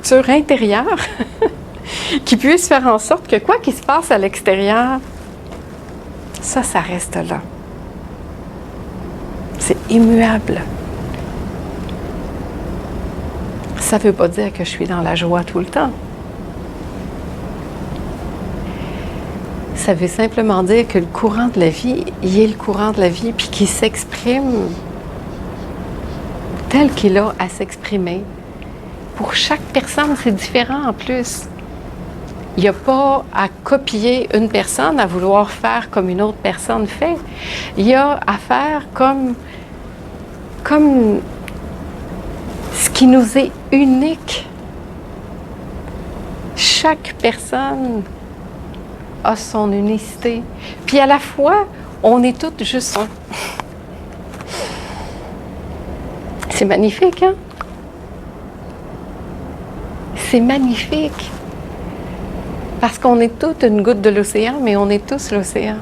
structure intérieure qui puisse faire en sorte que quoi qu'il se passe à l'extérieur, ça reste là. C'est immuable. Ça ne veut pas dire que je suis dans la joie tout le temps. Ça veut simplement dire que le courant de la vie, il est le courant de la vie, puis qu'il s'exprime tel qu'il a à s'exprimer. Pour chaque personne, c'est différent en plus. Il n'y a pas à copier une personne, à vouloir faire comme une autre personne fait. Il y a à faire comme ce qui nous est unique. Chaque personne a son unicité. Puis à la fois, on est toutes juste un. C'est magnifique, hein? C'est magnifique. Parce qu'on est toutes une goutte de l'océan, mais on est tous l'océan.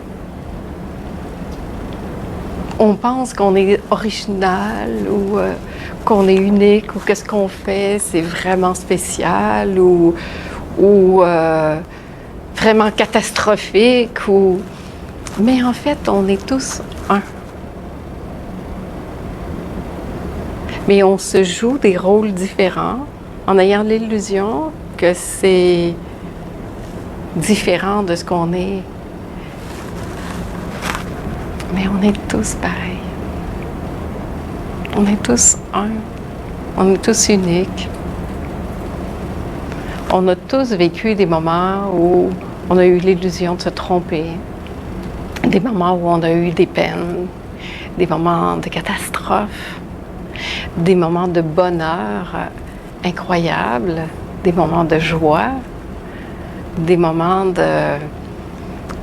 On pense qu'on est original ou qu'on est unique ou que ce qu'on fait, c'est vraiment spécial ou vraiment catastrophique. Mais en fait, on est tous un. Mais on se joue des rôles différents en ayant l'illusion que c'est différent de ce qu'on est. Mais on est tous pareils. On est tous un. On est tous uniques. On a tous vécu des moments où on a eu l'illusion de se tromper, des moments où on a eu des peines, des moments de catastrophe, des moments de bonheur incroyable, des moments de joie, des moments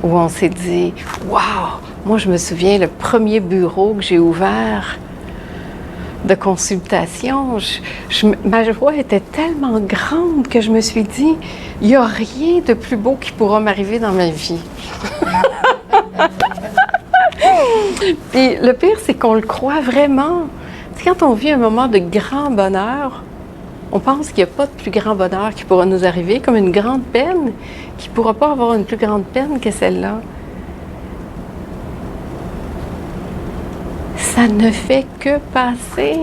où on s'est dit « Wow! » Moi, je me souviens, le premier bureau que j'ai ouvert de consultation, ma joie était tellement grande que je me suis dit « Il n'y a rien de plus beau qui pourra m'arriver dans ma vie. » Puis le pire, c'est qu'on le croit vraiment. Quand on vit un moment de grand bonheur, on pense qu'il n'y a pas de plus grand bonheur qui pourra nous arriver, comme une grande peine, qui ne pourra pas avoir une plus grande peine que celle-là. Ça ne fait que passer.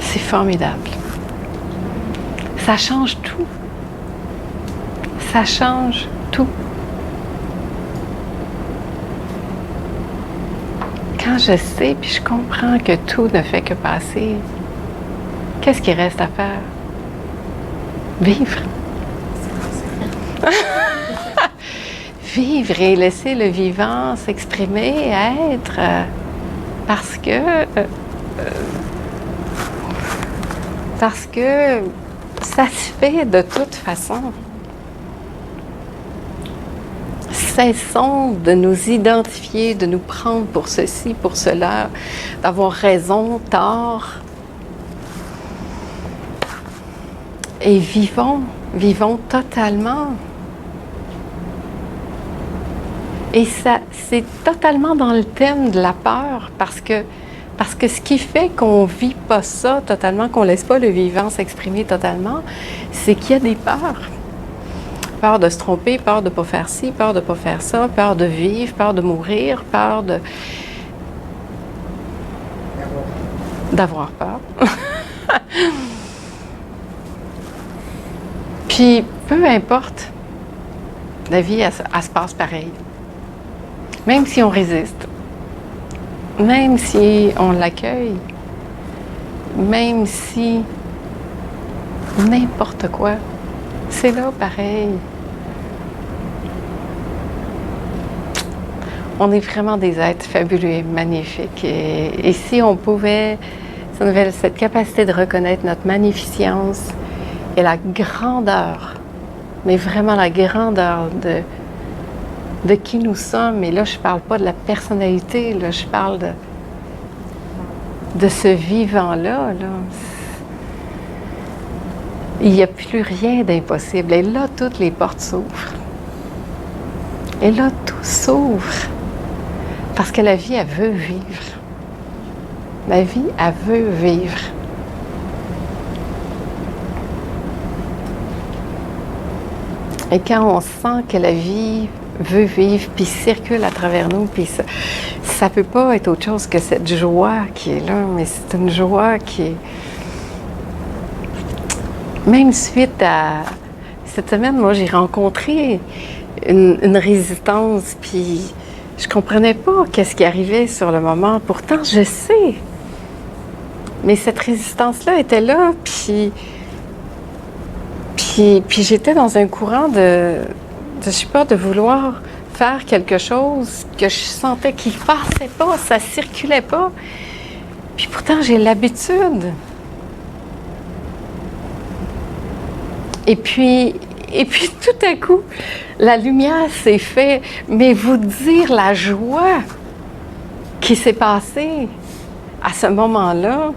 C'est formidable. Ça change tout. Ça change tout. Quand je sais puis je comprends que tout ne fait que passer, qu'est-ce qu'il reste à faire? Vivre. Vivre et laisser le vivant s'exprimer, être, parce que ça se fait de toute façon. Cessons de nous identifier, de nous prendre pour ceci, pour cela, d'avoir raison, tort. Et vivons totalement. Et ça, c'est totalement dans le thème de la peur, parce que ce qui fait qu'on ne vit pas ça totalement, qu'on ne laisse pas le vivant s'exprimer totalement, c'est qu'il y a des peurs. Peur de se tromper, peur de ne pas faire ci, peur de ne pas faire ça, peur de vivre, peur de mourir, peur d'avoir peur. Puis, peu importe, la vie, elle se passe pareil. Même si on résiste, même si on l'accueille, même si n'importe quoi, c'est là pareil. On est vraiment des êtres fabuleux et magnifiques. Et si on pouvait, si on avait cette capacité de reconnaître notre magnificence et la grandeur, mais vraiment la grandeur de qui nous sommes, et là je ne parle pas de la personnalité, là, je parle de ce vivant-là. Là. Il n'y a plus rien d'impossible. Et là, toutes les portes s'ouvrent. Et là, tout s'ouvre. Parce que la vie, elle veut vivre. La vie, elle veut vivre. Et quand on sent que la vie veut vivre, puis circule à travers nous, puis ça peut pas être autre chose que cette joie qui est là, mais c'est une joie qui est... Même suite à... Cette semaine, moi, j'ai rencontré une résistance, puis je comprenais pas qu'est-ce qui arrivait sur le moment. Pourtant, je sais. Mais cette résistance-là était là, puis j'étais dans un courant je sais pas, de vouloir faire quelque chose que je sentais qu'il passait pas, ça circulait pas. Puis pourtant, j'ai l'habitude. Et puis tout à coup, la lumière s'est faite, mais vous dire la joie qui s'est passée à ce moment-là,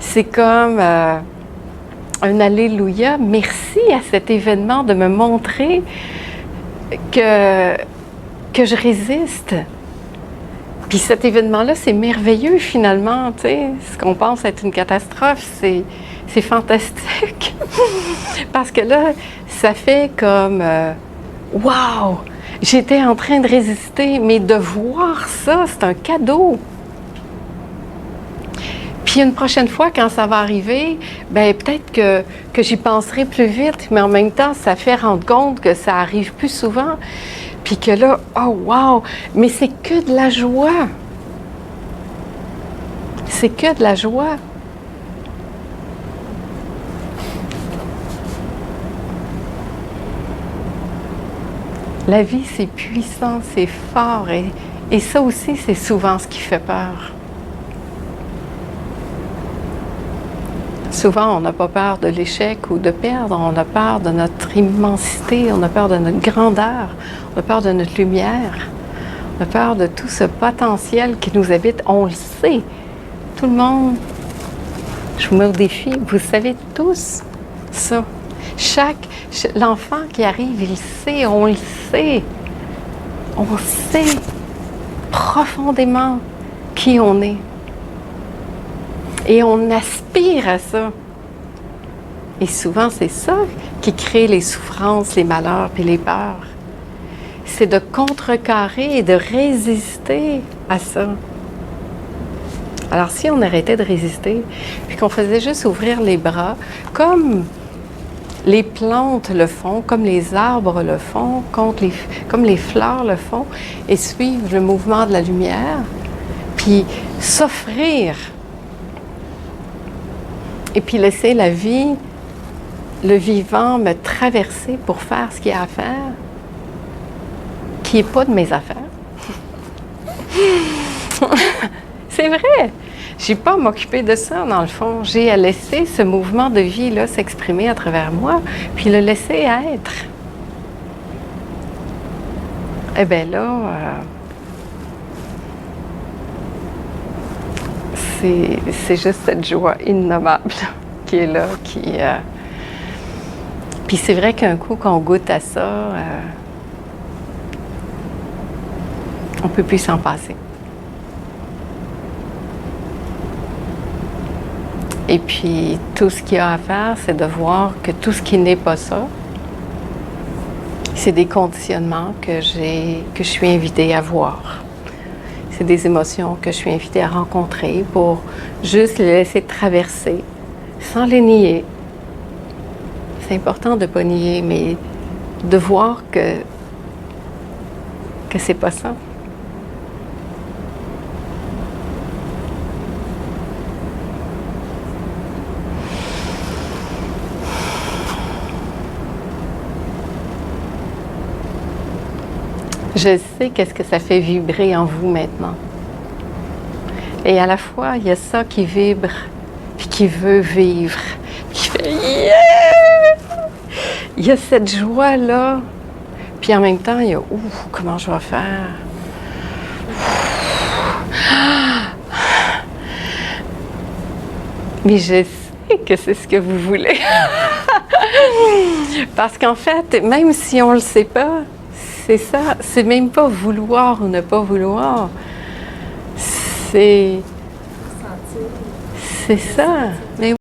c'est comme un alléluia. Merci à cet événement de me montrer que je résiste. Puis cet événement-là, c'est merveilleux finalement, tu sais. Ce qu'on pense être une catastrophe, c'est fantastique. Parce que là, ça fait comme wow! J'étais en train de résister, mais de voir ça, c'est un cadeau. Puis une prochaine fois, quand ça va arriver, ben peut-être que j'y penserai plus vite, mais en même temps, ça fait rendre compte que ça arrive plus souvent. Puis que là, oh wow! Mais c'est que de la joie. C'est que de la joie. La vie, c'est puissant, c'est fort. Et ça aussi, c'est souvent ce qui fait peur. Souvent, on n'a pas peur de l'échec ou de perdre, on a peur de notre immensité, on a peur de notre grandeur, on a peur de notre lumière, on a peur de tout ce potentiel qui nous habite. On le sait. Tout le monde, je vous mets au défi, vous savez tous ça. L'enfant qui arrive, il sait, on le sait. On sait profondément qui on est. Et on aspire à ça. Et souvent, c'est ça qui crée les souffrances, les malheurs et les peurs. C'est de contrecarrer et de résister à ça. Alors, si on arrêtait de résister, puis qu'on faisait juste ouvrir les bras, comme les plantes le font, comme les arbres le font, comme les fleurs le font, et suivre le mouvement de la lumière, puis s'offrir, et puis laisser la vie, le vivant me traverser pour faire ce qu'il y a à faire, qui n'est pas de mes affaires. C'est vrai! J'ai pas à m'occuper de ça, dans le fond. J'ai à laisser ce mouvement de vie-là s'exprimer à travers moi, puis le laisser être. Eh bien là, c'est juste cette joie innommable qui est là, Puis c'est vrai qu'un coup qu'on goûte à ça, on ne peut plus s'en passer. Et puis, tout ce qu'il y a à faire, c'est de voir que tout ce qui n'est pas ça, c'est des conditionnements que je suis invitée à voir. C'est des émotions que je suis invitée à rencontrer pour juste les laisser traverser, sans les nier. C'est important de ne pas nier, mais de voir que c'est pas ça. Je sais qu'est-ce que ça fait vibrer en vous maintenant. Et à la fois, il y a ça qui vibre, puis qui veut vivre, qui fait yeah! Il y a cette joie-là, puis en même temps, il y a ouf, comment je vais faire? Mais je sais que c'est ce que vous voulez. Parce qu'en fait, même si on ne le sait pas, c'est ça, c'est même pas vouloir ou ne pas vouloir. C'est ça. Mais